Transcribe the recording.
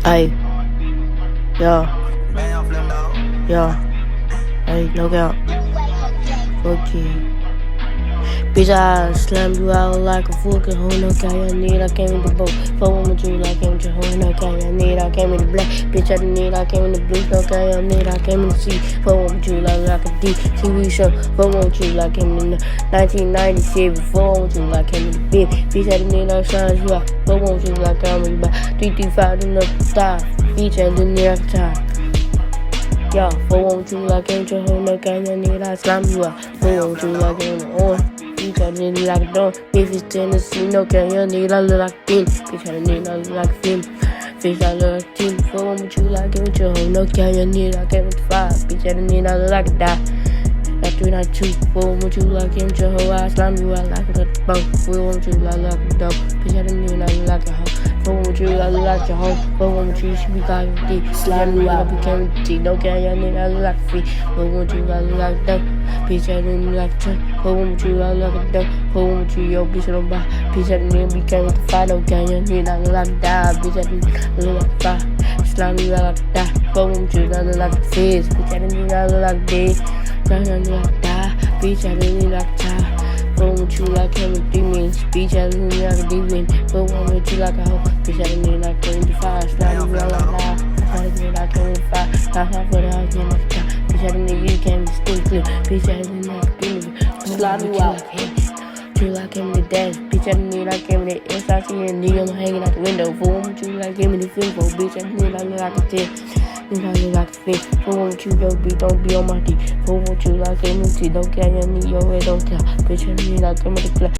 Hey, yo, yo, hey, look out. Fuck you. Bitch, I slam you out like a fucking hoe, no guy I need, I came with the boat. Fuck with you like I'm your hoe, no guy I need, I came in the black. Bitch, I didn't need, I came in the blue, no guy I need, I came in the sea. Fuck with you like a D, TV show. Fuck with you like I'm in the 1997. Fuck with you like I'm in the big. Bitch, I didn't need, I shine you out. Fuck with you like I'm in the 335 in the style. Bitch, I didn't need, I can time. Yo, fuck with you like I'm your hoe, no guy I need, I slam you out. Fuck with you like I'm the on. Bitch, I need like a dog. If it's Tennessee, no can you need, I look like a teen. Bitch, I need, I look like a film. Bitch, I look like a teen. Fuck with you like I'm your hoe, no can you need, I came with the 5. Bitch, I need, I look like a die. Like 392, fuck with you like I'm your hoe, I slam you out like a boat. Fuck with you like a dog. Bitch, I need, I look like a hoe. Fuck with you, I look like your hoe. Fuck with you, she be got your dick. Slam you out, became a T. No can you need, I look like a free. Fuck with you, I look like a dog. Bitch, I didn't like a truck. Fuck with you, I look like a dog. Fuck with you, yo, bitch, I don't buy. Bitch, I didn't became with the 5. No can you need, I look like a die. Bitch, I didn't look like a 5. Slam you out like a die. Fuck with you, I look like a fizz. Bitch, I didn't, I look like a dead. Slam you out like a die. Bitch, I didn't like a tie. Fuck with you like I'm with demons. Bitch, I didn't like a demon. Fuck with you like a hoe. Bitch, I didn't like I'm with the 5. Slam you out like a die. I didn't like I'm with the 5. That's how for the house, yeah, like a tie. Bitch, I didn't you can't be still clear. Bitch, I didn't like a demon. Slam you out. You like him the dance, bitch. I need like him the SIC and nigga, I'm hanging out the window. For one with you like him in the film, for bitch. I need I look like a 10. Nigga, I look like a fish. For one with you, yo, bitch, don't be on my dick. For one with you like him in the don't care, you need your head, don't care. Bitch, I need like him in the club.